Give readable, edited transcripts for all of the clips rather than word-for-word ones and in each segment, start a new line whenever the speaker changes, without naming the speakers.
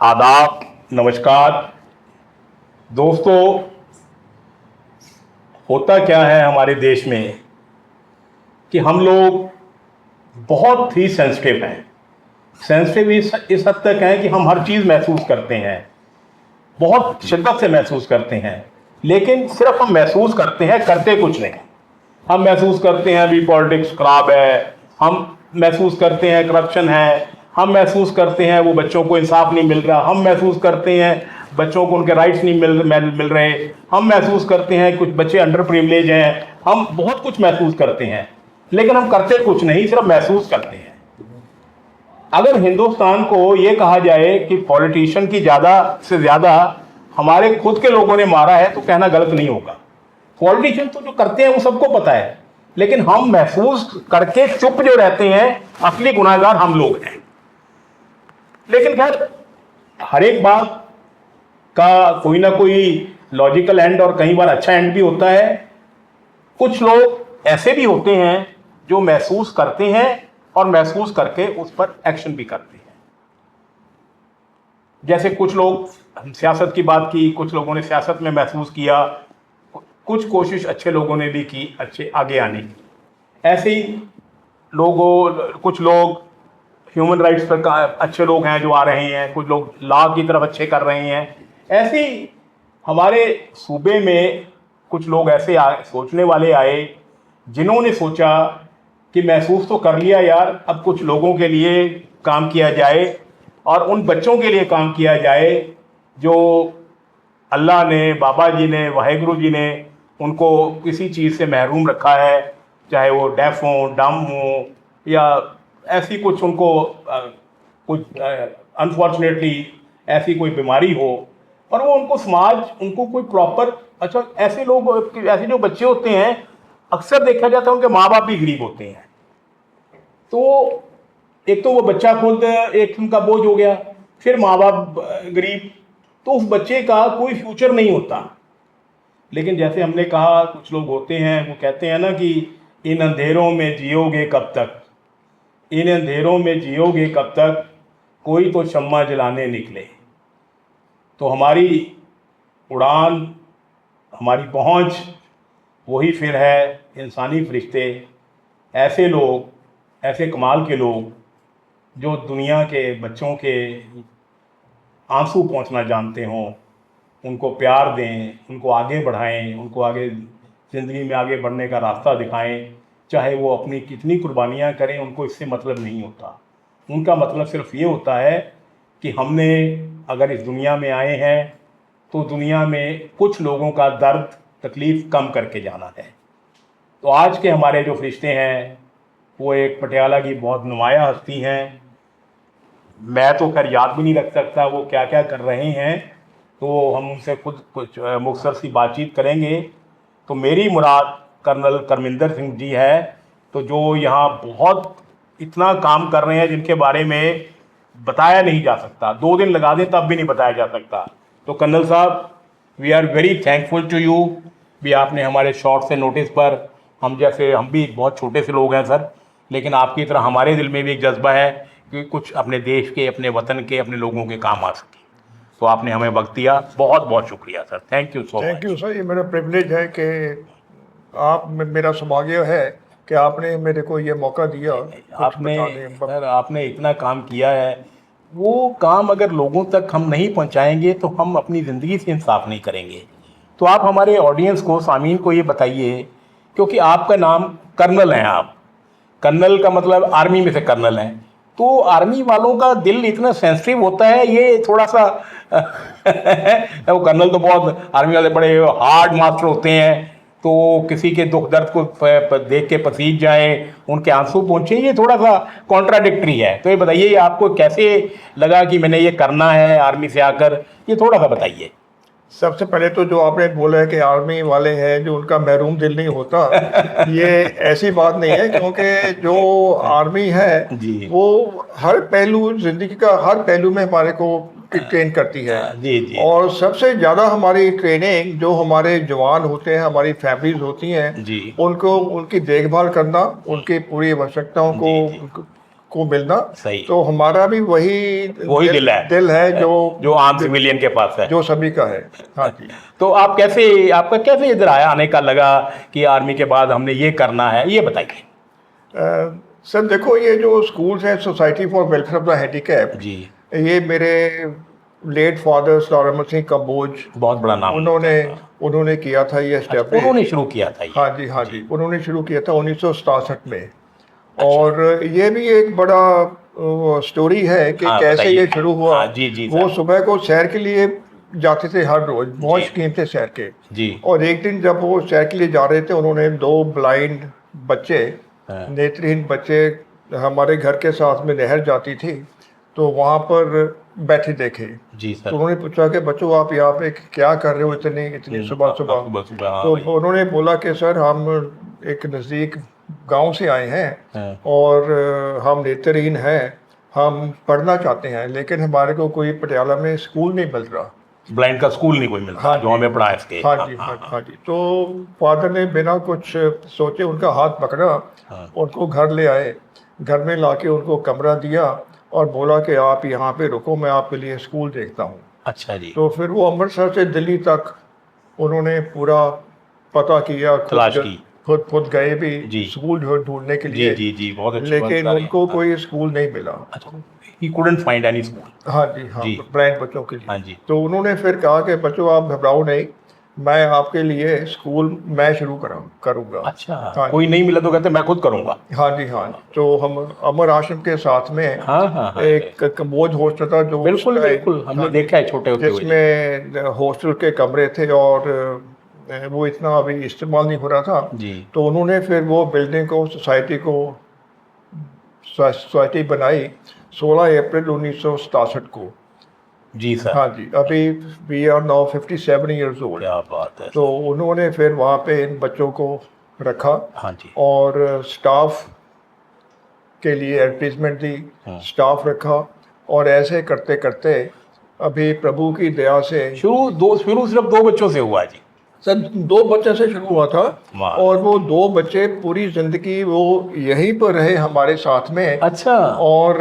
आदाब, नमस्कार दोस्तों। होता क्या है हमारे देश में कि हम लोग बहुत ही सेंसिटिव हैं। सेंसिटिव इस हद तक हैं कि हम हर चीज़ महसूस करते हैं, बहुत शिद्दत से महसूस करते हैं। लेकिन सिर्फ हम महसूस करते हैं, करते कुछ नहीं। हम महसूस करते हैं अभी पॉलिटिक्स खराब है, हम महसूस करते हैं करप्शन है, हम महसूस करते हैं वो बच्चों को इंसाफ नहीं मिल रहा, हम महसूस करते हैं बच्चों को उनके राइट्स नहीं मिल रहे, हम महसूस करते हैं कुछ बच्चे अंडर प्रिविलेज हैं, हम बहुत कुछ महसूस करते हैं। लेकिन हम करते कुछ नहीं, सिर्फ महसूस करते हैं। अगर हिंदुस्तान को ये कहा जाए कि पॉलिटिशियन की ज़्यादा से ज़्यादा हमारे खुद के लोगों ने मारा है, तो कहना गलत नहीं होगा। पॉलिटिशियन तो जो करते हैं वो सबको पता है, लेकिन हम महसूस करके चुप जो रहते हैं, असली गुनाहगार हम लोग हैं। लेकिन खैर, हर एक बात का कोई ना कोई लॉजिकल एंड और कई बार अच्छा एंड भी होता है। कुछ लोग ऐसे भी होते हैं जो महसूस करते हैं और महसूस करके उस पर एक्शन भी करते हैं। जैसे कुछ लोग, हम सियासत की बात की, कुछ लोगों ने सियासत में महसूस किया, कुछ कोशिश अच्छे लोगों ने भी की अच्छे आगे आने की। ऐसे ही कुछ लोग ह्यूमन राइट्स पर अच्छे लोग हैं जो आ रहे हैं, कुछ लोग लॉ की तरफ अच्छे कर रहे हैं। ऐसे ही हमारे सूबे में कुछ लोग ऐसे सोचने वाले आए जिन्होंने सोचा कि महसूस तो कर लिया यार, अब कुछ लोगों के लिए काम किया जाए और उन बच्चों के लिए काम किया जाए जो अल्लाह ने, बाबा जी ने, वाहेगुरु जी ने उनको किसी चीज़ से महरूम रखा है, चाहे वो डेफ हो, डम हो, या ऐसी कुछ उनको कुछ अनफॉर्चुनेटली ऐसी कोई बीमारी हो, और वो उनको समाज उनको कोई प्रॉपर, अच्छा ऐसे लोग, ऐसे जो बच्चे होते हैं अक्सर देखा जाता है उनके माँ बाप भी गरीब होते हैं। तो एक तो वो बच्चा खुद एक उनका बोझ हो गया, फिर माँ बाप गरीब, तो उस बच्चे का कोई फ्यूचर नहीं होता। लेकिन जैसे हमने कहा, कुछ लोग होते हैं वो कहते हैं ना कि इन अंधेरों में जियोगे कब तक, इन अंधेरों में जियोगे कब तक, कोई तो शम्मा जलाने निकले। तो हमारी उड़ान, हमारी पहुंच वही फिर है इंसानी फरिश्ते, ऐसे लोग, ऐसे कमाल के लोग जो दुनिया के बच्चों के आंसू पहुंचना जानते हों, उनको प्यार दें, उनको आगे बढ़ाएं, उनको आगे ज़िंदगी में आगे बढ़ने का रास्ता दिखाएं। चाहे वो अपनी कितनी कुर्बानियाँ करें, उनको इससे मतलब नहीं होता। उनका मतलब सिर्फ ये होता है कि हमने अगर इस दुनिया में आए हैं तो दुनिया में कुछ लोगों का दर्द तकलीफ़ कम करके जाना है। तो आज के हमारे जो फरिश्ते हैं वो एक पटियाला की बहुत नुमाया हस्ती हैं। मैं तो खैर याद भी नहीं रख सकता वो क्या क्या कर रहे हैं, तो हम उनसे खुद कुछ मुख्तसर सी बातचीत करेंगे। तो मेरी मुराद कर्नल करमिंदर सिंह जी है, तो जो यहाँ बहुत इतना काम कर रहे हैं जिनके बारे में बताया नहीं जा सकता, 2 दिन लगा दें तब भी नहीं बताया जा सकता। तो कर्नल साहब, we are very thankful to you भी आपने हमारे शॉर्ट से नोटिस पर, हम भी बहुत छोटे से लोग हैं सर, लेकिन आपकी तरह हमारे दिल में भी एक जज्बा है कि कुछ अपने देश के, अपने वतन के, अपने लोगों के काम आ सके। तो आपने हमें वक्त दिया, बहुत बहुत शुक्रिया sir. Thank you so much.
Thank you sir. ये मेरा प्रिविलेज है कि मेरा सौभाग्य है कि आपने मेरे को ये मौका दिया।
आपने सर, आपने इतना काम किया है, वो काम अगर लोगों तक हम नहीं पहुंचाएंगे तो हम अपनी ज़िंदगी से इंसाफ नहीं करेंगे। तो आप हमारे ऑडियंस को, सामीन को ये बताइए, क्योंकि आपका नाम कर्नल हैं, आप कर्नल का मतलब आर्मी में से कर्नल हैं, तो आर्मी वालों का दिल इतना सेंसिटिव होता है, ये थोड़ा सा वो कर्नल तो बहुत, आर्मी वाले बड़े हार्ड मास्टर होते हैं, तो किसी के दुख दर्द को देख के पसीज जाए, उनके आंसू पहुंचे, ये थोड़ा सा कॉन्ट्राडिक्टरी है। तो ये बताइए आपको कैसे लगा कि मैंने ये करना है आर्मी से आकर, ये थोड़ा सा बताइए।
सबसे पहले तो जो आपने बोला है कि आर्मी वाले हैं जो उनका महरूम दिल नहीं होता, ये ऐसी बात नहीं है, क्योंकि जो आर्मी है
जी
वो हर पहलू, जिंदगी का हर पहलू में हमारे को ट्रेन करती है।
जी जी।
और सबसे ज़्यादा हमारी ट्रेनिंग जो हमारे जवान होते हैं, हमारी फैमिलीज होती हैं,
जी
उनको, उनकी देखभाल करना, उनकी पूरी आवश्यकताओं को को मिलना।
सही।
तो हमारा भी वही दिल है
जो आम सिविलियन के पास है,
जो सभी का है। हाँ जी।
तो आप आपका कैसे इधर आने का लगा कि आर्मी के बाद हमने ये करना है, ये बताइए।
सर देखो, ये जो स्कूल्स हैं, society for welfare of the handicap,
जी।
ये मेरे late father sir Ahmad Singh Kamboj,
बहुत बड़ा नाम
उन्होंने किया था ये
अच्छा,
स्टेब्लिश।
उन्होंने शुरू किया था ये?
हाँ जी, हाँ जी, उन्होंने शुरू किया था 1967 में।
अच्छा।
और ये भी एक बड़ा स्टोरी है कि कैसे ये शुरू हुआ।
हाँ, जी जी
वो सुबह को सैर के लिए जाते थे हर रोज, बहुत
जी।
शौकीन थे सैर के।
जी।
और एक दिन जब वो सैर के लिए जा रहे थे, उन्होंने 2 ब्लाइंड बच्चे,
हाँ।
नेत्रहीन बच्चे, हमारे घर के साथ में नहर जाती थी, तो वहाँ पर बैठे देखे।
जी सर।
तो उन्होंने पूछा कि बच्चों आप यहाँ पे क्या कर रहे हो इतनी सुबह सुबह।
हाँ
तो
भाई।
उन्होंने बोला कि सर हम एक नज़दीक गांव से आए हैं
हाँ।
और हम नेत्रहीन हैं, हम पढ़ना चाहते हैं, लेकिन हमारे को कोई पटियाला में स्कूल नहीं मिल रहा।
ब्लाइंड का स्कूल नहीं कोई मिलता।
हाँ
जो हमें पढ़ा इसके।
हाँ जी, हाँ जी। तो फादर ने बिना कुछ सोचे उनका हाथ पकड़ा,
हाँ।
उनको घर ले आए, घर में लाके उनको कमरा दिया और बोला कि आप यहाँ पे रुको, मैं आपके लिए स्कूल देखता हूँ।
अच्छा जी।
तो फिर वो अमृतसर से दिल्ली तक उन्होंने पूरा पता किया,
तलाश की।
खुद गए भी
जी।
स्कूल ढूंढने के
जी
लिए।
जी जी, बहुत अच्छी
लेकिन
बात है।
उनको कोई स्कूल नहीं मिला।
अच्छा, he couldn't find any school.
हाँ जी, हाँ,
जी।
ब्लाइंड बच्चों के लिए।
हाँ जी।
तो उन्होंने फिर कहा कि बच्चों आप घबराओ नहीं, मैं आपके लिए स्कूल मैं शुरू करूँगा।
अच्छा,
हाँ
कोई नहीं मिला तो कहते मैं खुद करूंगा।
हाँ जी, हाँ। तो हम अमर आश्रम के साथ में
हाँ हाँ हाँ।
एक कंबोज हॉस्टल था, जो
बिल्कुल बिल्कुल, हमने देखा है छोटे होते हुए।
जिसमें हॉस्टल के कमरे थे और वो इतना अभी इस्तेमाल नहीं हो रहा था।
जी।
तो उन्होंने फिर वो बिल्डिंग को, सोसाइटी बनाई 16 अप्रैल 1967 को।
जी सर।
हाँ जी, अभी we are now 57 years old.
क्या बात है।
तो उन्होंने फिर वहाँ पे इन बच्चों को रखा
हाँ जी।
और स्टाफ के लिए एडवर्टीजमेंट दी, स्टाफ रखा, और ऐसे करते करते अभी प्रभु की दया से
शुरू सिर्फ 2 बच्चों से हुआ जी?
सर 2 बच्चों से शुरू हुआ था।
वाह।
और वो 2 बच्चे पूरी जिंदगी वो यहीं पर रहे हमारे साथ में।
अच्छा।
और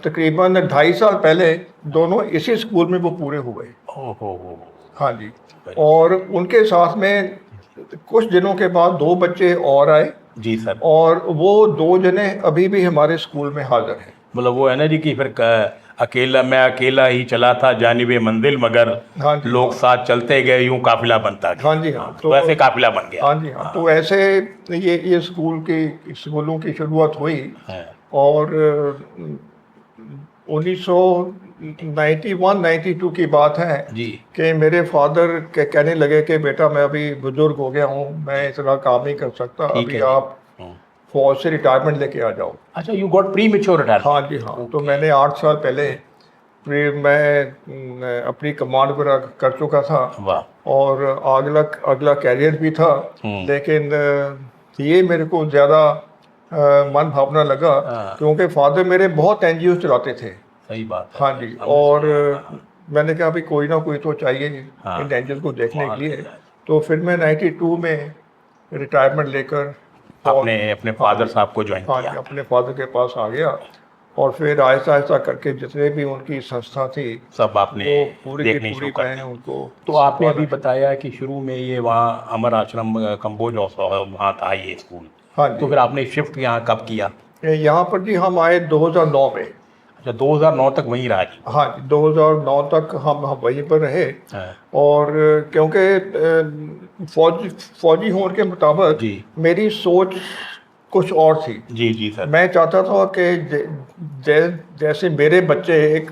तकरीबन 2.5 साल पहले दोनों इसी स्कूल में वो पूरे हुए।
ओहो।
हाँ जी। और उनके साथ में कुछ दिनों के बाद 2 बच्चे और आए।
जी सर।
और वो 2 जने अभी भी हमारे स्कूल में हाजिर हैं।
मतलब वो है ना जी कि फिर मैं अकेला ही चला था जानिबे मंजिल, मगर
हाँ जी,
लोग साथ चलते गए, यूं काफिला बनता गया।
हाँ जी, हाँ।
तो ऐसे काफिला बन गया।
हाँ जी, हाँ। तो ऐसे ये स्कूलों की शुरुआत हुई।
है।
और 1991-92 की बात है
जी।
कि मेरे फादर कहने लगे कि बेटा मैं अभी बुजुर्ग हो गया हूँ, मैं इतना काम नहीं कर सकता,
ठीक
अभी
है जी।
आप फौज से रिटायरमेंट लेके आ जाओ।
अच्छा, you got pre mature retirement?
हाँ जी, हाँ। तो मैंने 8 साल पहले मैं अपनी कमांड पूरा कर चुका था।
वाह।
और अगला कैरियर भी था। लेकिन ये मेरे को ज़्यादा मन भावना लगा, क्योंकि फादर मेरे बहुत एनजीओ चलाते थे।
सही बात है।
हाँ जी। और मैंने कहा अभी कोई ना कोई तो चाहिए इन एनजीओ को देखने के लिए। तो फिर मैं 92 में रिटायरमेंट लेकर
अपने फादर साहब को ज्वाइन किया।
अपने फादर के पास आ गया। और फिर आहिस्ता आहिस्ता करके जितने भी उनकी संस्था थी
सब आपने
पूरी
देखनी
की पूरी
शुरू कर
मैं
दी।
उनको।
तो आपने अभी बताया कि शुरू में ये वहाँ अमर आश्रम कंबोज वहाँ था ये स्कूल।
हाँ जी।
तो फिर आपने शिफ्ट यहाँ कब किया?
यहाँ पर जी हम आए 2009 में।
अच्छा, 2009 तक वहीं रहा जी?
हाँ जी, 2009 तक हम वहीं पर रहे। और क्योंकि फौजी होने के मुताबिक
जी।
मेरी सोच कुछ और थी।
जी जी सर।
मैं चाहता था कि जैसे मेरे बच्चे एक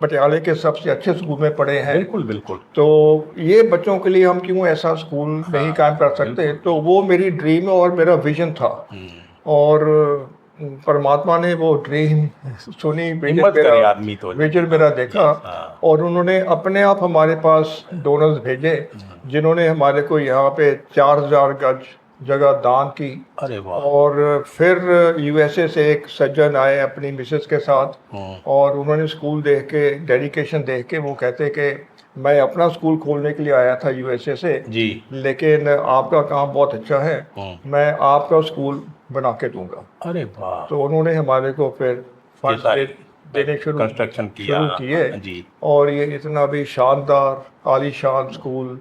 पटियाले के सबसे अच्छे स्कूल में पढ़े हैं,
बिल्कुल बिल्कुल,
तो ये बच्चों के लिए हम क्यों ऐसा स्कूल नहीं कायम कर सकते। तो वो मेरी ड्रीम और मेरा विजन था। और परमात्मा ने वो ड्रीम सुनी, विजन मेरा देखा। और उन्होंने अपने आप हमारे पास डोनर्स भेजे, जिन्होंने हमारे को यहाँ पे 4000 गज जगह दान की।
अरे वाह।
और फिर यूएसए से एक सज्जन आए अपनी मिसेस के साथ, और उन्होंने स्कूल देख के, डेडिकेशन देख के वो कहते कि मैं अपना स्कूल खोलने के लिए आया था यूएसए से,
जी।
लेकिन आपका काम बहुत अच्छा है, मैं आपका स्कूल बना के दूंगा।
अरे वाह।
तो उन्होंने हमारे को फिर
ये
फंड
सारी
देने
कंस्ट्रक्शन किया।
किए।
जी।
और ये इतना भी शानदार आलीशान स्कूल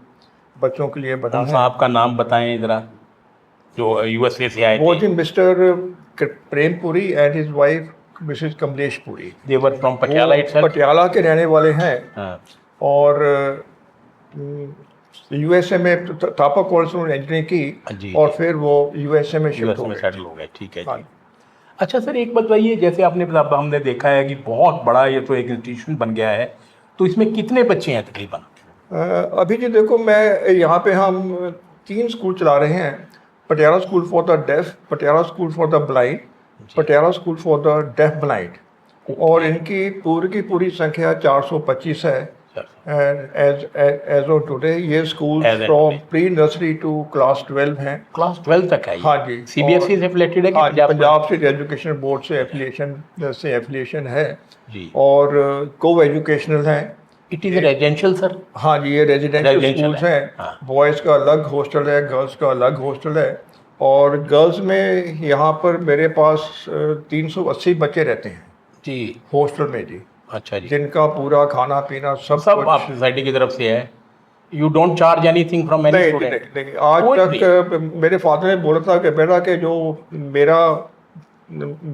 बच्चों के लिए बना
कौन सा
है।
आपका नाम बताएं जरा, जो यूएसए से आए
वो
थे?
जी mister Prempuri and his wife missus Kamlesh Puri,
they were from
वो
पटियाला इटसेल्फ?
पटियाला के रहने वाले हैं।
हाँ।
और यूएसए में थापा कॉलेज से उन्होंने इंजीनियरिंग की
जी।
और फिर वो यूएसए में शिफ्ट
यूएसए
हो
में
गए।
सेटल हो गए, ठीक है
हाँ।
जी। अच्छा सर, एक बात बताइए, जैसे आपने अब हमने देखा है कि बहुत बड़ा ये तो एक इंस्टीट्यूशन बन गया है, तो इसमें कितने बच्चे हैं तकरीबन?
अभी जी देखो, मैं यहाँ पे हम 3 स्कूल चला रहे हैं। Patiala school for the deaf, Patiala school for the blind, Patiala school for the deaf blind. और इनकी पूरी की पूरी संख्या 425 है। एंड एज ऑफ टुडे ये school
As at
from
today।
Pre nursery to class 12 हैं।
क्लास 12 तक है ये?
हाँ जी।
सीबीएसई से एफिलेटेड है कि
हाँ जी,
Punjab
Punjab state education board से एफिलिएशन है।
जी।
और को एजुकेशनल हैं।
It is residential sir?
हाँ जी, ये रेजिडेंशियल
Residential
स्कूल्स
है।
हैं।
हाँ।
बॉयज़ का अलग हॉस्टल है, गर्ल्स का अलग हॉस्टल है। और गर्ल्स में यहाँ पर मेरे पास 380 बच्चे रहते हैं
जी।
हॉस्टल में जी,
अच्छा जी।
जिनका पूरा खाना पीना सब
सब
कुछ।
आप सोसाइटी की तरफ से है? You don't charge anything from any
नहीं,
स्टूडेंट?
नहीं, आज
कोई
तक मेरे फादर ने बोला था कि बेटा कि जो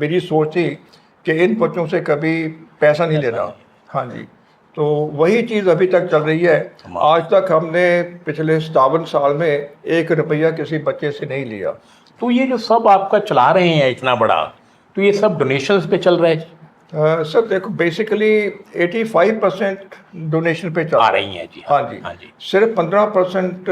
मेरी सोच थी कि इन बच्चों से कभी पैसा नहीं लेना। हाँ जी, तो वही चीज़ अभी तक चल रही है। आज तक हमने पिछले 57 साल में 1 रुपया किसी बच्चे से नहीं लिया।
तो ये जो सब आपका चला रहे हैं इतना बड़ा, तो ये सब डोनेशंस पे चल रहा है?
सर देखो, बेसिकली 85% डोनेशन पे चल
आ
रहा
रही हैं जी।
हाँ जी।
हाँ जी।
सिर्फ 15%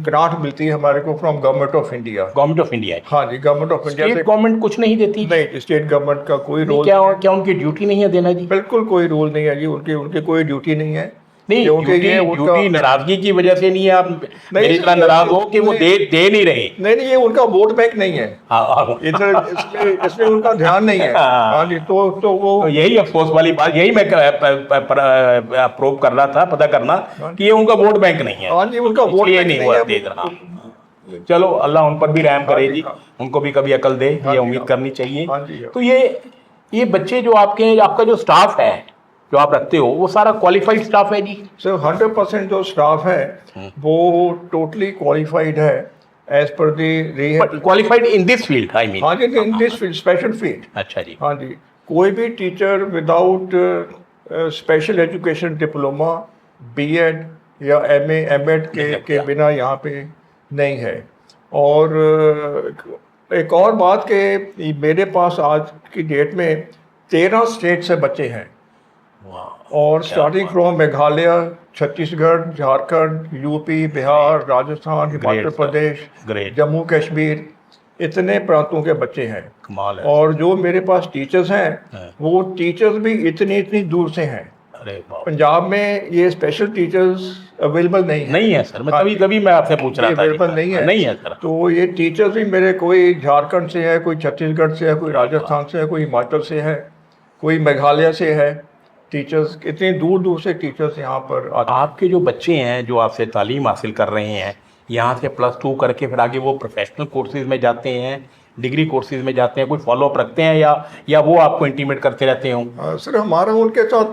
ग्रांट मिलती है हमारे को from government of India.
Government of India?
हाँ जी, गवर्नमेंट ऑफ इंडिया
स्टेट
से
गवर्नमेंट कुछ नहीं देती?
नहीं, स्टेट गवर्नमेंट का कोई रोल
क्या क्या उनकी ड्यूटी नहीं है देना जी?
बिल्कुल कोई रूल नहीं है जी, उनकी उनकी कोई ड्यूटी नहीं है।
नहीं,
क्योंकि ये उनका
ड्यूटी नाराजगी की वजह से नहीं है, आप मेरी
सर,
इतना नाराज हो कि वो दे नहीं रहे?
नहीं, ये उनका वोट बैंक नहीं है।
हाँ।
इधर इसमें उनका ध्यान नहीं है। हाँ जी, तो वो
तो यही अफसोस वाली बात, यही मैं अप्रूव कर रहा था, पता करना कि ये उनका वोट बैंक नहीं है।
हाँ जी, उनका वोट
इसलिए
बैंक
नहीं
नहीं
हुआ
है।
दे रहा। चलो, अल्लाह उन पर भी रहम करे जी, उनको भी कभी अकल दे, ये उम्मीद करनी चाहिए।
हाँ जी।
तो ये बच्चे जो आपका जो स्टाफ है जो आप रखते हो, वो सारा क्वालिफाइड स्टाफ है जी?
सर 100% जो स्टाफ है वो टोटली क्वालिफाइड है as per the
qualified in this field, I mean?
हाँ जी, in this field, special field.
अच्छा जी।
हाँ जी, कोई भी teacher without special education diploma, BEd या एमए एमएड के बिना यहाँ पे नहीं है। और एक और बात कि मेरे पास आज की डेट में 13 स्टेट से बच्चे हैं। और starting from Meghalaya, Chhattisgarh, Jharkhand, UP, Bihar, Rajasthan, Himachal Pradesh, Jammu Kashmir, इतने प्रांतों के बच्चे हैं।
कमाल है।
और जो मेरे पास टीचर्स हैं वो टीचर्स भी इतनी दूर से हैं।
अरे बाप।
पंजाब में ये स्पेशल टीचर्स अवेलेबल नहीं
है सर, मैं तभी मैं आपसे पूछ रहा था।
अवेलेबल नहीं है
सर।
तो ये टीचर्स भी मेरे कोई झारखंड से है, कोई छत्तीसगढ़ से है, कोई राजस्थान से है, कोई हिमाचल से है, कोई मेघालय से है। टीचर्स इतनी दूर से टीचर्स यहाँ पर आते हैं।
आपके जो बच्चे हैं जो आपसे तालीम हासिल कर रहे हैं, यहाँ से +2 करके फिर आगे वो प्रोफेशनल कोर्सेज में जाते हैं, डिग्री कोर्सेज में जाते हैं, कोई फॉलोअप रखते हैं या वो आपको इंटीमेट करते रहते हो?
सर हमारा उनके साथ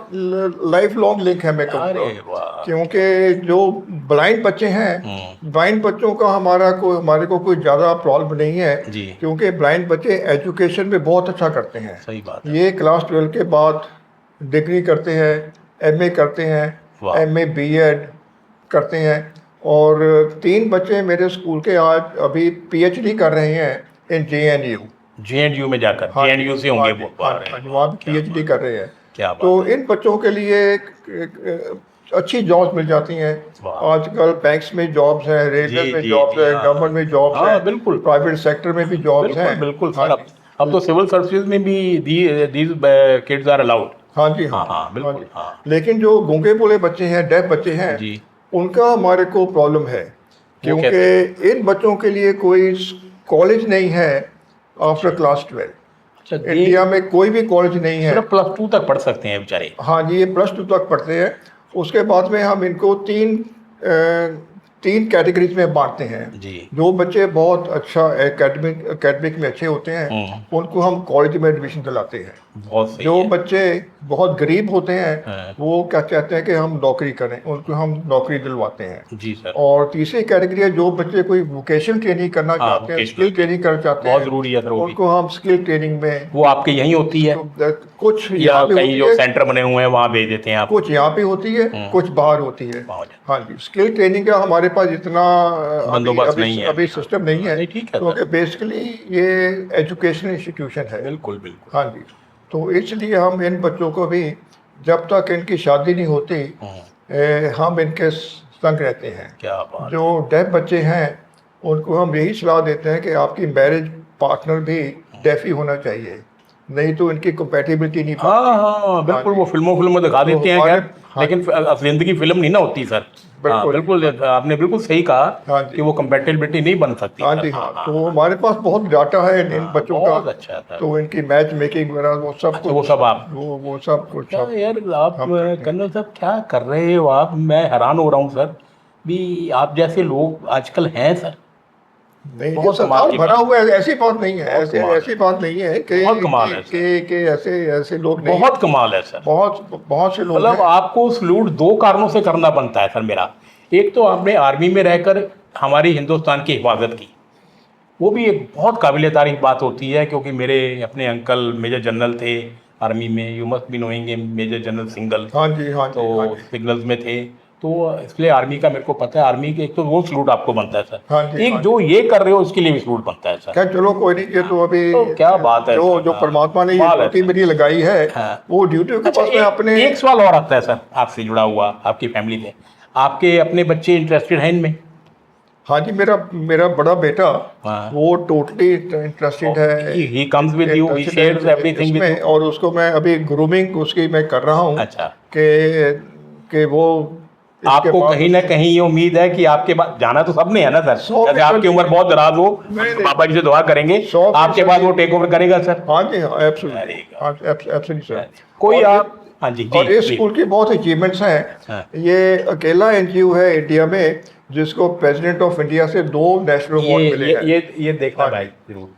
लाइफ लॉन्ग लिंक है, मैं कहूँगा।
अरे वाह।
क्योंकि जो ब्लाइंड बच्चे हैं, ब्लाइंड बच्चों का हमारे को कोई ज़्यादा प्रॉब्लम नहीं है
जी।
क्योंकि ब्लाइंड बच्चे एजुकेशन में बहुत अच्छा करते हैं।
सही बात है।
ये क्लास 12 के बाद डिग्री करते हैं, एमए करते हैं, एमए बीएड करते हैं। और 3 बच्चे मेरे स्कूल के आज अभी पीएचडी कर रहे हैं इन
जेएनयू में जाकर। जेएनयू से होंगे वो?
वहाँ पीएचडी कर रहे हैं।
क्या बात।
तो इन बच्चों के लिए एक अच्छी जॉब्स मिल जाती हैं। आजकल बैंक्स में जॉब्स हैं, रेलवे में जॉब्स हैं, गवर्नमेंट में जॉब्स हैं,
बिल्कुल,
प्राइवेट सेक्टर में भी जॉब्स हैं।
बिल्कुल सर, अब तो सिविल सर्विसेज में भी दीज किड्स आर अलाउड।
हाँ जी,
हाँ, बिल्कुल। हाँ।
लेकिन जो गूंगे बोले बच्चे हैं, डेफ बच्चे हैं जी, उनका हमारे को प्रॉब्लम है क्योंकि इन बच्चों के लिए कोई कॉलेज नहीं है आफ्टर क्लास 12। इंडिया में कोई भी कॉलेज नहीं है।
सिर्फ +2 तक पढ़ सकते हैं बेचारे?
हाँ जी, ये +2 तक पढ़ते हैं। उसके बाद में हम इनको तीन कैटेगरीज में बांटते हैं।
जी।
जो बच्चे बहुत अच्छा एकेडमिक में अच्छे होते हैं उनको हम कॉलेज में एडमिशन दिलाते हैं।
बहुत सही
जो
है।
बच्चे बहुत गरीब होते हैं
हाँ।
वो क्या चाहते हैं कि हम नौकरी करें, उनको हम नौकरी दिलवाते हैं।
जी सर।
और तीसरी कैटेगरी है जो बच्चे कोई वोकेशनल ट्रेनिंग करना
हाँ,
चाहते हैं,
vocational
स्किल ट्रेनिंग करना चाहते
बहुत
हैं,
ज़रूरी है सर वो भी।
उनको हम स्किल ट्रेनिंग में
वो आपके यहीं होती है
कुछ
या
यहाँ पे
कहीं
होती
जो
है,
सेंटर बने हुए हैं वहाँ भेज देते हैं आप?
कुछ यहाँ पे होती है, कुछ बाहर होती है।
बाहर।
हाँ जी, स्किल ट्रेनिंग का हमारे पास इतना
बंदोबस्त नहीं है
अभी सिस्टम नहीं है,
नहीं, ठीक है
क्योंकि बेसिकली ये एजुकेशन इंस्टीट्यूशन है।
बिल्कुल बिल्कुल।
हाँ जी, तो इसलिए हम इन बच्चों को भी जब तक इनकी शादी नहीं होती हम इनके संग रहते हैं।
क्या बात।
जो डेफ बच्चे हैं उनको हम यही सलाह देते हैं कि आपकी मैरिज पार्टनर भी डेफ ही होना चाहिए, नहीं तो इनकी कंपैटिबिलिटी नहीं
हाँ हाँ बिल्कुल। वो फिल्मों में दिखा
तो
देते हैं
हमारे-
खैर, लेकिन जिंदगी फिल्म नहीं ना होती सर। हाँ
बिल्कुल।
बिल्कुल, आपने बिल्कुल सही कहा
हाँ जी।
कि वो कंपैटिबिलिटी नहीं बन सकती
हाँ
सर।
जी, हाँ, तो हमारे पास बहुत डाटा है इन बच्चों का।
बहुत अच्छा सर।
तो इनकी मैच मेकिंग वगैरह वो सब
अच्छा, वो सब आप
वो सब कुछ
क्या
सब
यार आप
हम करते हैं।
कर्नल साहब क्या कर रहे हो आप? मैं हैरान हो रहा हूँ सर भी आप जैसे लोग आजकल हैं सर।
नहीं, ये
बहुत कमाल
संसार
की
भरा
बात।
हुआ है, ऐसी बात नहीं है,
बहुत कमाल
ऐसी बात नहीं है कि
बहुत कमाल है
कि ऐसे लोग नहीं,
बहुत कमाल है सर।
बहुत से लोग
मतलब
हैं।
आपको सलूट दो कारणों से करना बनता है सर मेरा। एक तो आपने आर्मी में रहकर हमारी हिंदुस्तान की हिफाजत की, वो भी एक बहुत काबिल तारीफ बात होती है, क्योंकि मेरे अपने अंकल मेजर जनरल थे आर्मी में। यू मस्ट भी नोइंग मेजर जनरल सिंगल।
हाँ जी, हाँ जी, हाँ
तो
जी,
सिग्नल्स में थे, तो इसलिए आर्मी का मेरे को पता है। आर्मी के एक तो वो सलूट आपको बनता है सर,
हाँ जी,
एक
हाँ
जो ये कर रहे हो उसके लिए भी सलूट बनता है सर।
क्या, चलो कोई नहीं, ये तो अभी
तो क्या बात है सर।
जो
हाँ,
परमात्मा ने ये
कमाल है
ड्यूटी
सर।
मेरी लगाई है
हाँ।
वो ड्यूटी के
अच्छा,
पास में अपने।
एक सवाल और आता है सर आपसे जुड़ा हुआ, आपकी फैमिली से। आपके अपने बच्चे इंटरेस्टेड हैं इनमें?
हाँ जी, मेरा बड़ा बेटा
हाँ।
वो टोटली इंटरेस्टेड है।
He comes with you, he
interested है
शेयर्स एवरीथिंग विद
इसमें,
यू?
और उसको मैं अभी ग्रूमिंग उसकी मैं कर रहा हूँ
अच्छा।
कि वो इसके
आपको
बाद
कहीं ना कहीं ये उम्मीद है कि आपके बाद जाना तो सबने है ना सर,
100%
जैसे आपकी उम्र बहुत दराज हो,
नहीं।
बाबा जी से दुआ करेंगे
100%
आपके बाद वो टेक ओवर करेगा सर।
हाँ जी, हाँ,
Very good.
Absolutely sir.
कोई
और
आप हाँ जी जी
और इस
please।
स्कूल की बहुत अचीवमेंट्स हैं।
हाँ।
ये अकेला एनजीओ है इंडिया में जिसको प्रेसिडेंट ऑफ इंडिया से 2 नेशनल अवार्ड मिले हैं।
ये देखना
हाँ।
भाई जरूर।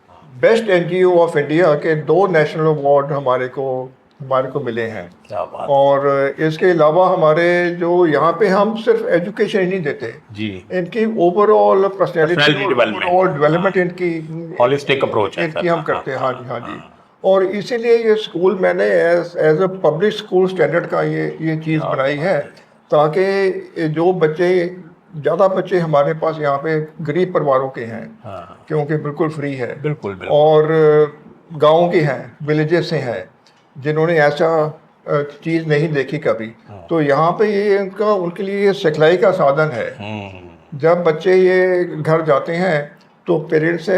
बेस्ट एनजीओ ऑफ इंडिया के 2 नेशनल अवार्ड हमारे को मिले हैं।
क्या बात।
और इसके अलावा हमारे जो यहाँ पे हम सिर्फ एजुकेशन ही नहीं देते,
जी,
इनकी overall
Personality
personality
development।
Overall development इनकी
होलिस्टिक अप्रोच है
इनकी
सर।
हम करते हैं। हाँ जी, हाँ जी। और इसीलिए ये स्कूल मैंने as a public school standard का ये चीज़ बनाई है, ताकि जो बच्चे ज़्यादा बच्चे हमारे पास यहाँ पे गरीब परिवारों के हैं,
हाँ
क्योंकि बिल्कुल फ्री है,
बिल्कुल बिल्कुल।
और गांव के हैं, विलेजेस से हैं, जिन्होंने ऐसा चीज़ नहीं देखी कभी, तो यहाँ पे ये उनके लिए ये सिखलाई का साधन है। जब बच्चे ये घर जाते हैं तो पेरेंट्स से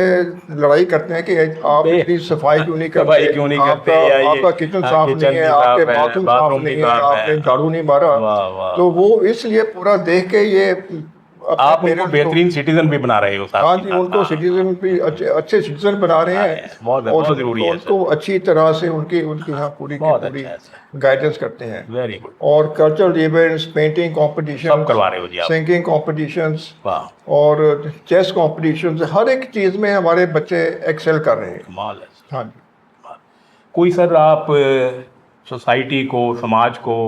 लड़ाई करते हैं कि आप इतनी सफाई क्यों नहीं करते,
सफाई क्यों नहीं करते, या ये
आपका किचन साफ
किचन
नहीं है,
भी साफ
आपके
है,
बाथरूम साफ
बाथरूम भी
नहीं है,
साफ है।
आपने झाड़ू नहीं मारा।
वाह वाह।
तो वो इसलिए पूरा देख के ये अपने
आप उनको
parents को-
बेहतरीन सिटीजन भी बना रहे हो साथ
हाँ
ही
जी,
साथ।
उनको सिटीजन भी अच्छे सिटीजन बना रहे हैं।
बहुत
और
बहुत जरूरी है
उनको अच्छी तरह से उनकी यहाँ पूरी की
बहुत
पूरी
अच्छा है सर।
गाइडेंस करते हैं।
Very good.
और कल्चरल इवेंट्स, पेंटिंग
सब
कॉम्पिटिशन,
करवा रहे हो जी आप।
सिंगिंग कॉम्पिटिशंस
वाह,
और चेस कॉम्पिटिशंस, हर एक चीज़ में हमारे बच्चे एक्सेल कर रहे हैं।
कमाल है सर।
हाँ जी।
कोई सर आप सोसाइटी को, समाज को,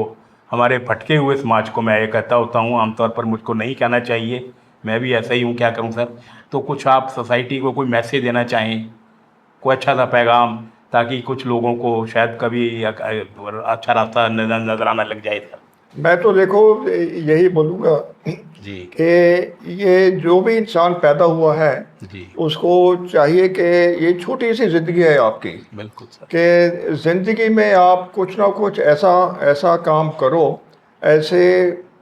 हमारे भटके हुए समाज को, मैं ये कहता होता हूँ आमतौर पर, मुझको नहीं कहना चाहिए, मैं भी ऐसा ही हूँ, क्या करूँ सर, तो कुछ आप सोसाइटी को कोई मैसेज देना चाहें, कोई अच्छा सा पैगाम, ताकि कुछ लोगों को शायद कभी अच्छा रास्ता नजर आना लग जाए सर।
मैं तो देखो यही बोलूँगा
जी
कि ये जो भी इंसान पैदा हुआ है
जी
उसको चाहिए कि ये छोटी सी ज़िंदगी है आपकी,
बिल्कुल सर।
कि ज़िंदगी में आप कुछ ना कुछ ऐसा काम करो, ऐसे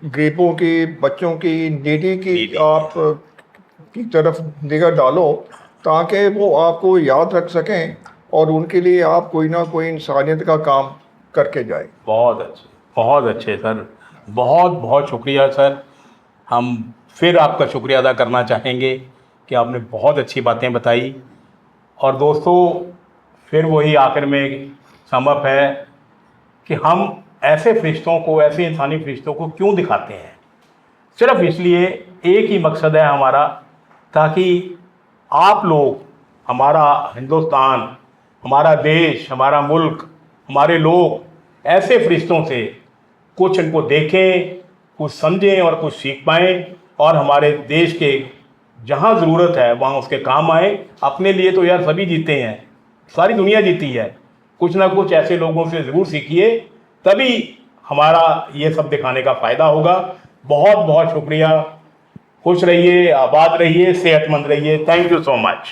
गरीबों की, बच्चों की, नीडी की आप की तरफ निगाह डालो, ताकि वो आपको याद रख सकें और उनके लिए आप कोई ना कोई इंसानियत का काम करके जाए।
बहुत अच्छे सर, बहुत बहुत शुक्रिया सर। हम फिर आपका शुक्रिया अदा करना चाहेंगे कि आपने बहुत अच्छी बातें बताई। और दोस्तों, फिर वही आखिर में समअप है कि हम ऐसे फरिश्तों को, ऐसे इंसानी फरिश्तों को क्यों दिखाते हैं? सिर्फ इसलिए, एक ही मकसद है हमारा, ताकि आप लोग, हमारा हिंदुस्तान, हमारा देश, हमारा मुल्क, हमारे लोग ऐसे फरिश्तों से कुछ इनको देखें, कुछ समझें और कुछ सीख पाएँ, और हमारे देश के जहाँ ज़रूरत है वहाँ उसके काम आए। अपने लिए तो यार सभी जीते हैं, सारी दुनिया जीती है, कुछ ना कुछ ऐसे लोगों से ज़रूर सीखिए, तभी हमारा ये सब दिखाने का फ़ायदा होगा। बहुत बहुत शुक्रिया। खुश रहिए, आबाद रहिए, सेहतमंद रहिए। Thank you so much.